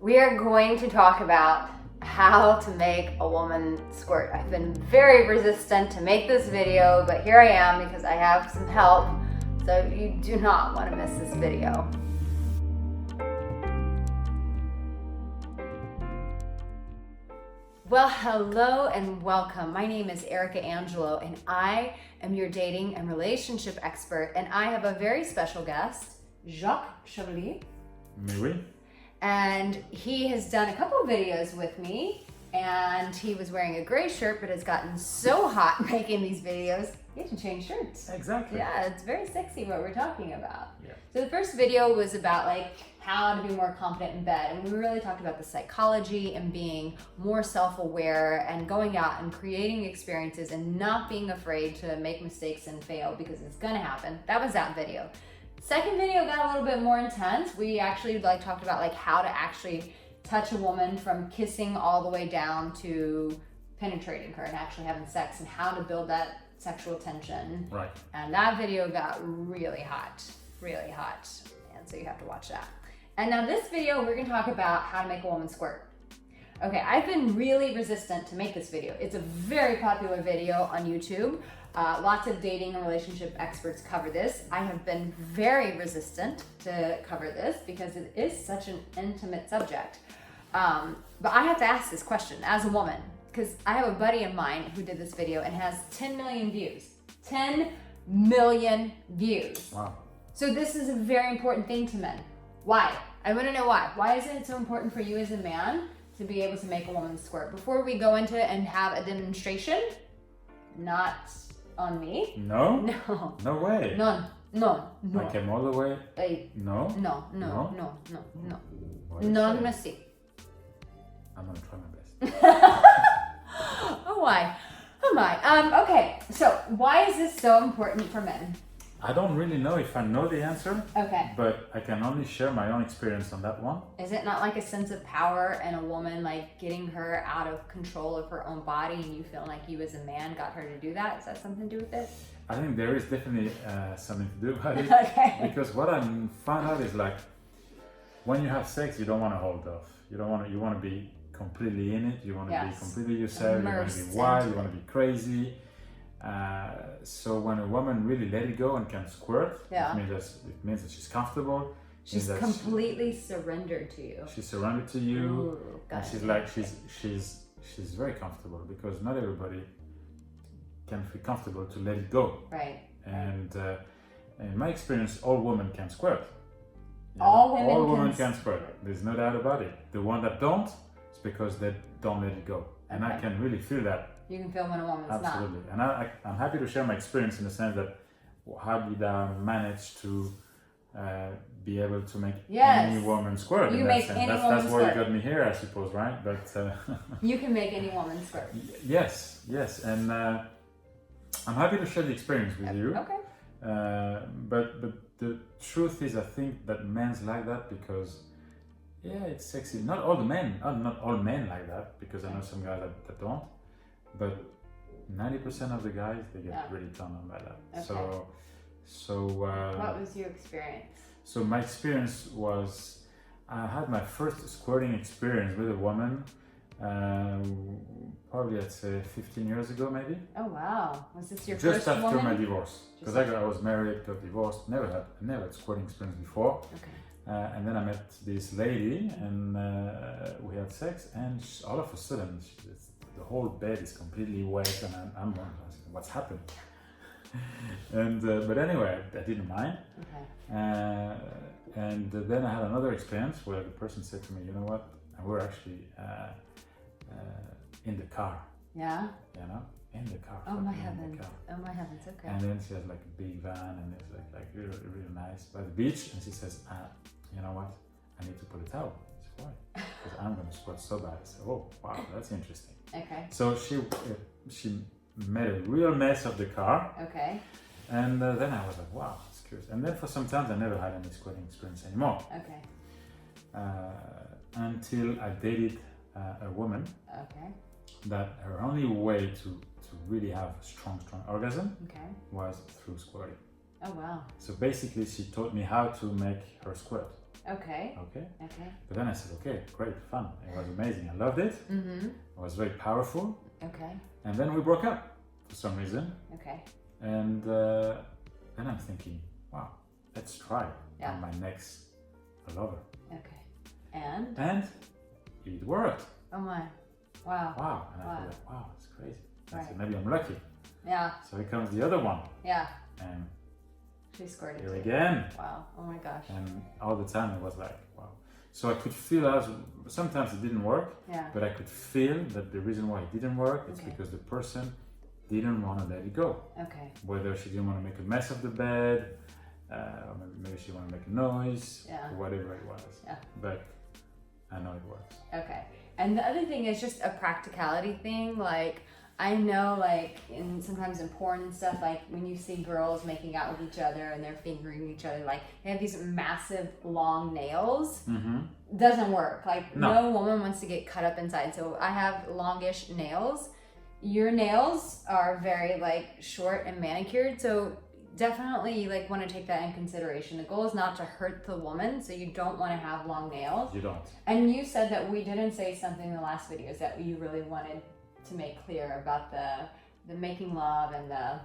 We are going to talk about how to make a woman squirt. I've been very resistant to make this video, but here I am because I have some help. So you do not want to miss this video. Well, hello and welcome. My name is Arica Angelo and I am your dating and relationship expert. And I have a very special guest, Jacques Chevalier. Oui. And he has done a couple of videos with me, and he was wearing a gray shirt, but has gotten so hot making these videos, he had to change shirts. Exactly. Yeah, it's very sexy what we're talking about. Yeah. So the first video was about how to be more confident in bed, and we really talked about the psychology and being more self-aware and going out and creating experiences and not being afraid to make mistakes and fail because it's gonna happen. That was that video. Second video got a little bit more intense. We actually talked about how to actually touch a woman from kissing all the way down to penetrating her and actually having sex and how to build that sexual tension. Right. And that video got really hot, and so you have to watch that. And now this video, we're gonna talk about how to make a woman squirt. Okay, I've been really resistant to make this video. It's a very popular video on YouTube. Lots of dating and relationship experts cover this. I have been very resistant to cover this because it is such an intimate subject. But I have to ask this question as a woman, because I have a buddy of mine who did this video and has 10 million views. 10 million views. Wow. So this is a very important thing to men. Why? I want to know why. Why is it so important for you as a man to be able to make a woman squirt? Before we go into it and have a demonstration, not on me. No? No. No way. No. I came all the way. No? No. What is Non it? merci. I'm gonna try my best. Oh my. Oh my. Okay, so why is this so important for men? I don't really know if I know the answer. Okay. But I can only share my own experience on that one. Is it not like a sense of power and a woman getting her out of control of her own body and you feel like you as a man got her to do that? Is that something to do with it? I think there is definitely something to do about it. Okay. Because what I found out is when you have sex, you don't want to hold off. You want to be completely in it. You want to be completely yourself. Immersed. You want to be wild. You want to be crazy. So when a woman really let it go and can squirt, Yeah. it means that she's comfortable. She's completely surrendered to you. She's surrendered to you. Ooh, And she's very comfortable because not everybody can feel comfortable to let it go. Right. And in my experience, all women can squirt. All women can squirt. There's no doubt about it. The one that don't, it's because they don't let it go. And I can really feel that. You can feel when a woman's Absolutely. And I'm happy to share my experience in the sense that how did I manage to be able to make any woman squirt? You make any woman That's why squirt. you got me here, I suppose, right? But You can make any woman squirt. Yes. And I'm happy to share the experience with you. Okay. But the truth is, I think that men's like that because, it's sexy. Not all men like that, because I know some guys that don't. But 90% of the guys, they get really turned on by that. Okay. So What was your experience? So my experience was, I had my first squirting experience with a woman, probably I'd say 15 years ago, maybe. Oh wow! Was this your Just first after woman? my divorce, because I was married, got divorced, never had squirting experience before. Okay. And then I met this lady, and we had sex, and all of a sudden, the whole bed is completely wet, and I'm wondering, what's happened? And but anyway, I didn't mind. Okay. And then I had another experience where the person said to me, "You know what? And we're actually in the car." Yeah. In the car. Oh my fucking in heavens! the car. Oh my heavens! Okay. And then she has a big van, and it's like really, really nice by the beach. And she says, "You know what? I need to put a towel." I said, "Why?" Because I'm gonna squirt so bad. I said, "Oh wow, that's interesting." Okay. So she made a real mess of the car. Okay. And then I was like, wow, it's curious. And then for some time I never had any squirting experience anymore. Okay. Until I dated a woman. Okay. That her only way to really have strong orgasm was through squirting. Oh wow. So basically she taught me how to make her squirt. Okay. Okay. Okay. But then I said, okay, great, fun. It was amazing. I loved it. Mm-hmm. It was very powerful. Okay. And then we broke up for some reason. Okay. And then I'm thinking, wow, let's try Yeah. on my next lover. Okay. And? And it worked. Oh my. Wow. Wow. And I Wow. feel like, wow, it's crazy. I Right. said, maybe I'm lucky. Yeah. So here comes the other one. Yeah. And She squirted here too. again. Wow. Oh my gosh. And all the time it was like, wow. So I could feel as sometimes it didn't work, Yeah. but I could feel that the reason why it didn't work is Okay. because the person didn't want to let it go. Okay. Whether she didn't want to make a mess of the bed, or maybe she wanted to make a noise, Yeah. or whatever it was. Yeah. But I know it works. Okay. And the other thing is just a practicality thing. Like, I know, like, sometimes in porn and stuff, like when you see girls making out with each other and they're fingering each other, like they have these massive long nails. Mm-hmm. Doesn't work. Like, No. no woman wants to get cut up inside. So I have longish nails. Your nails are very like short and manicured. So definitely like want to take that in consideration. The goal is not to hurt the woman, so you don't want to have long nails. You don't. And you said that we didn't say something in the last videos that you really wanted to make clear about the making love and the...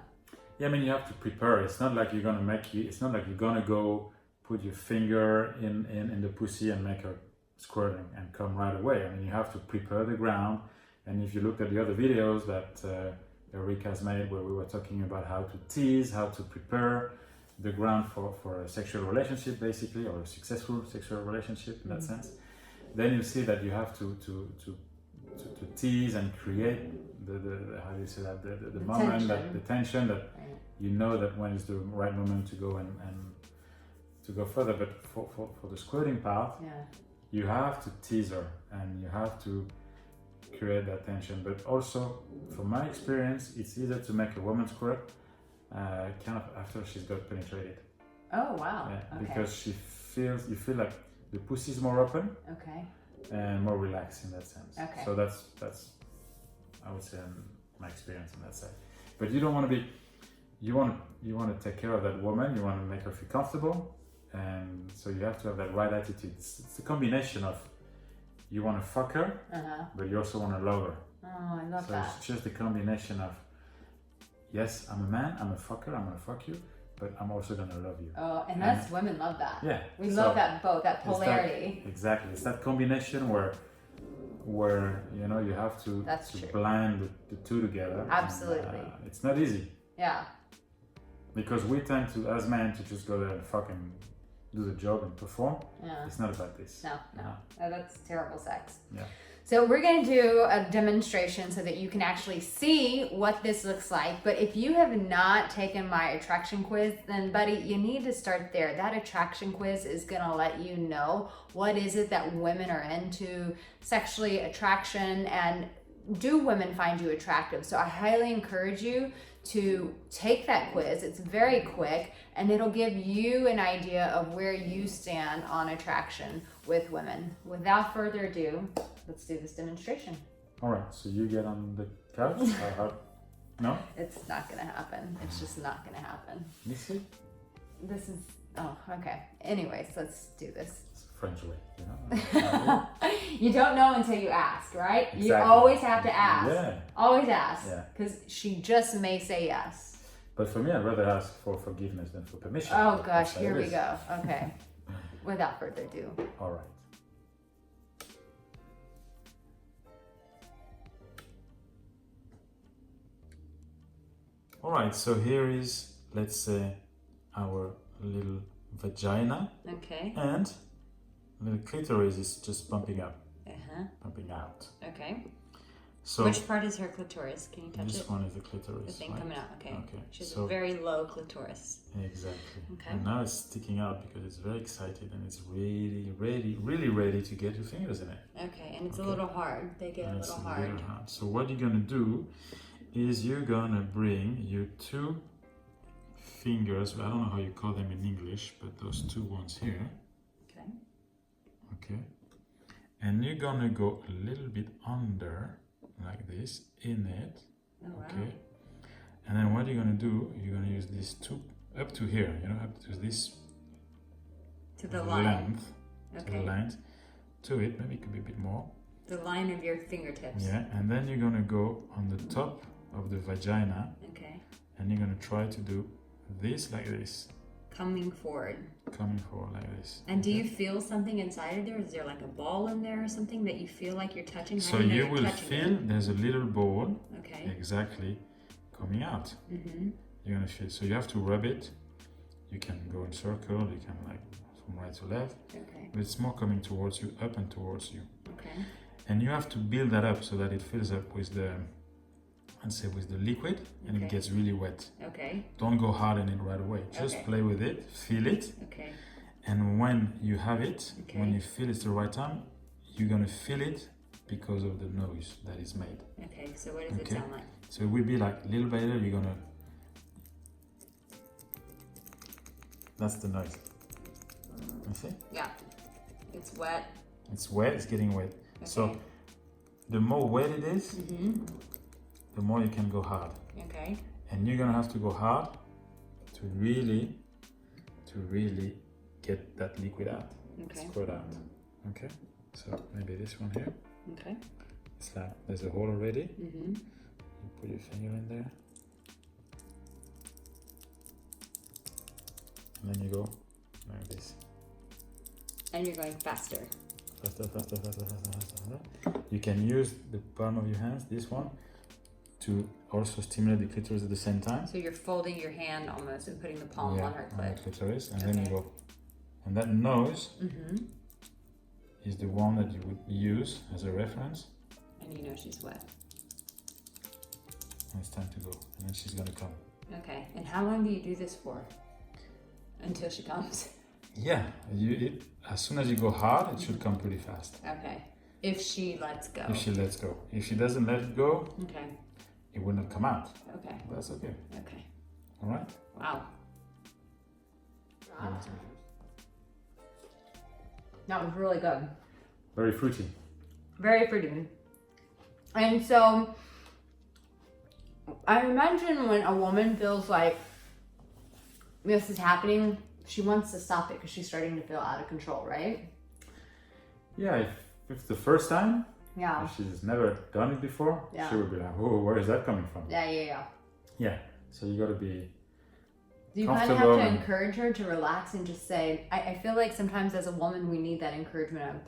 Yeah, I mean, you have to prepare. It's not like you're gonna it's not like you're gonna go put your finger in the pussy and make her squirting and come right away. I mean, you have to prepare the ground. And if you look at the other videos that Arica has made, where we were talking about how to tease, how to prepare the ground for a sexual relationship, basically, or a successful sexual relationship in that sense, then you see that you have to tease and create the how do you say that, the moment, tension. that the tension, that Right. you know that when is the right moment to go and to go further. But for the squirting part, Yeah. you have to tease her and you have to create that tension. But also, from my experience, it's easier to make a woman squirt kind of after she's got penetrated. Oh, wow. Yeah, Okay. because you feel like the pussy is more open Okay. and more relaxed in that sense. Okay. So that's I would say my experience on that side. But you don't want to be, you want to take care of that woman. You want to make her feel comfortable, and so you have to have that right attitude. It's a combination of you want to fuck her, but you also want to love her. Oh, I love So that. it's just a combination of, yes, I'm a man, I'm a fucker, I'm gonna fuck you, but I'm also gonna love you. Oh, and that's women love that. Yeah. We so love that both, that it's polarity. Exactly. It's that combination where you know you have to That's true. blend the two together. Absolutely. And, it's not easy Yeah. because we tend to, as men, to just go there and fucking do the job and perform. Yeah. It's not about this. No. Oh, that's terrible sex. Yeah. So we're going to do a demonstration so that you can actually see what this looks like. But if you have not taken my attraction quiz, then buddy, you need to start there. That attraction quiz is going to let you know what is it that women are into, sexually, attraction, and do women find you attractive? So I highly encourage you to take that quiz. It's very quick and it'll give you an idea of where you stand on attraction with women. Without further ado, let's do this demonstration. All right. So you get on the couch. No. It's not gonna happen. It's just not gonna happen. You see. This is, oh, okay. Anyways, let's do this. It's a French way, you know. You don't know until you ask, right? You Exactly. always have to ask. Yeah. Always ask. Yeah. Because she just may say yes. But for me, I'd rather ask for forgiveness than for permission. Oh gosh, That's how here it we is. go. Okay. Without further ado. All right. All right, so here is, let's say, our little vagina, Okay. and the clitoris is just pumping up, Uh-huh. pumping out. Okay. So Which part is her clitoris? Can you touch this it? one is the The clitoris, thing right? coming out. Okay. Okay, She's so a very low clitoris. exactly. Okay. And now it's sticking out because it's very excited and it's really ready to get your fingers in it. Okay, and it's Okay. a little hard. They get And a it's little a hard. little hard. So what you're gonna do is you're gonna bring your two fingers, I don't know how you call them in English, but those two ones here, Okay. okay? And you're gonna go a little bit under, like this, in it, Oh, wow. okay? And then what you're gonna do, you're gonna use these two, up to here, you know, up to this To the line. length, Okay. the lines to it. Maybe it could be a bit more. The line of your fingertips. Yeah, and then you're gonna go on the top of the vagina. Okay. And you're gonna try to do this like this. Coming forward. Coming forward like this. And do you feel something inside of there? Is there like a ball in there or something that you feel like you're touching? So you will feel there's a little ball. Okay. Exactly. Coming out. Mm-hmm. You're gonna feel. So you have to rub it. You can go in circle. You can like from right to left. Okay. But it's more coming towards you, up and towards you. Okay. And you have to build that up so that it fills up with the, I'd say, with the liquid, and Okay. it gets really wet. Okay. Don't go hard in it right away. Just Okay. play with it, feel it. Okay. And when you have it, Okay. when you feel it's the right time, you're gonna feel it because of the noise that is made. Okay. So what does it sound like? So it will be like little by little, you're gonna. That's the noise. You see? Yeah. It's wet. It's wet. It's getting wet. Okay. So the more wet it is, Mm-hmm. the more you can go hard. Okay. And you're gonna have to go hard to really get that liquid out. Okay. Squirt out. Okay. So maybe this one here. Okay. It's like there's a hole already. Mm-hmm. You put your finger in there. And then you go like this. And you're going faster. Faster, faster, faster, faster, faster, faster. You can use the palm of your hands, this one, to also stimulate the clitoris at the same time. So you're folding your hand almost and putting the palm on her on clit. the clitoris, and then you Okay. go. And that nose Mm-hmm. is the one that you would use as a reference. And you know she's wet. And it's time to go. And then she's gonna come. Okay. And how long do you do this for? Until she comes. Yeah, as soon as you go hard, it should come pretty fast. Okay. If she lets go. If she lets go. If she doesn't let it go, Okay. it will not come out. Okay. But that's okay. Okay. All right? Wow. You want some? That was really good. Very fruity. Very fruity. And so I imagine when a woman feels like this is happening, she wants to stop it because she's starting to feel out of control, right? Yeah, if it's the first time, Yeah. if she's never done it before, Yeah. she would be like, oh, where is that coming from? Yeah. Yeah, so you gotta be Do you kind of have comfortable to and- encourage her to relax and just say, I feel like sometimes as a woman we need that encouragement of,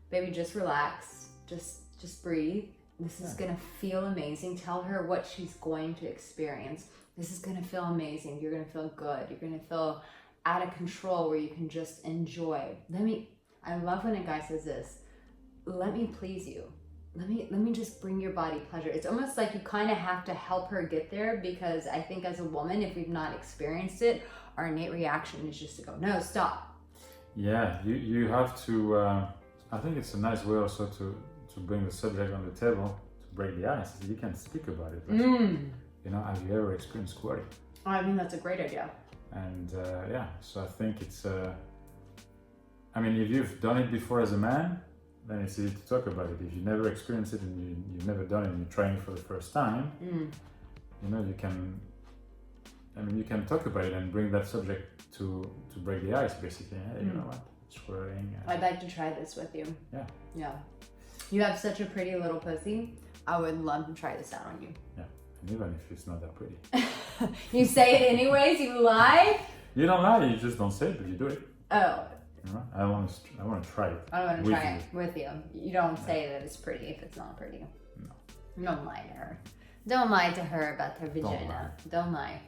baby, just relax, just breathe. This is gonna feel amazing. Tell her what she's going to experience. This is gonna feel amazing. You're gonna feel good. You're gonna feel out of control where you can just enjoy. I love when a guy says this, let me please you. Let me just bring your body pleasure. It's almost like you kind of have to help her get there, because I think as a woman, if we've not experienced it, our innate reaction is just to go, no, stop. Yeah, you have to, I think it's a nice way also to bring the subject on the table, to break the ice. You can speak about it. But, you know, have you ever experienced squirting? I think that's a great idea. And yeah, so I think it's, I mean, if you've done it before as a man, then it's easy to talk about it. If you never experienced it and you've never done it and you're trying for the first time, you know, you can talk about it and bring that subject to break the ice, basically. Hey, you know what, squirting. I'd like to try this with you. Yeah. You have such a pretty little pussy. I would love to try this out on you. Yeah, and even if it's not that pretty. You say it anyways, you lie? You don't lie, you just don't say it, but you do it. Oh, You know? I want to try it. I want to with try you. it with you. You don't say that it's pretty if it's not pretty. No. Don't lie to her. Don't lie to her about her vagina. lie. Don't lie.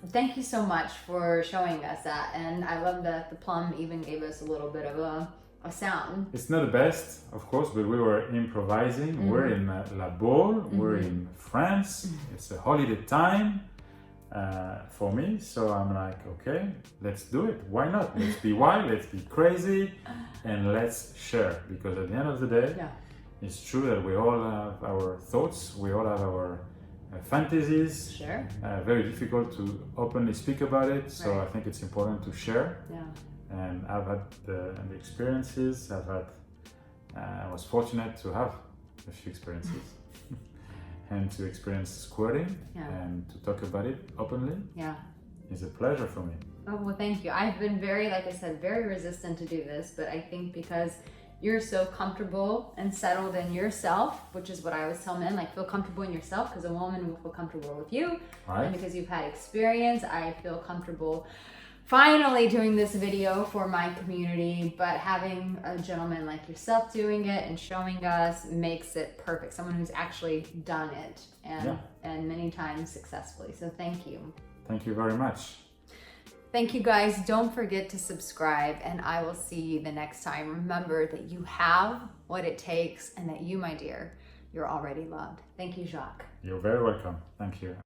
Thank you so much for showing us that. And I love that the plum even gave us a little bit of a sound. It's not the best, of course, but we were improvising. We're in La Baule, we're in France. It's a holiday time for me, so I'm like, okay, let's do it. Why not? Let's be wild, let's be crazy, and let's share. Because at the end of the day, it's true that we all have our thoughts, we all have our fantasies. Sure. Very difficult to openly speak about it, so Right. I think it's important to share. Yeah. And I've had the experiences. I was fortunate to have a few experiences and to experience squirting and to talk about it openly Yeah. is a pleasure for me. Oh, well, thank you. I've been very, like I said, very resistant to do this, but I think because you're so comfortable and settled in yourself, which is what I always tell men, like feel comfortable in yourself because a woman will feel comfortable with you. Right. And because you've had experience, I feel comfortable finally doing this video for my community, but having a gentleman like yourself doing it and showing us makes it perfect. Someone who's actually done it and many times successfully. So thank you. Thank you very much. Thank you guys. Don't forget to subscribe and I will see you the next time. Remember that you have what it takes and that you, my dear, you're already loved. Thank you, Jacques. You're very welcome. Thank you.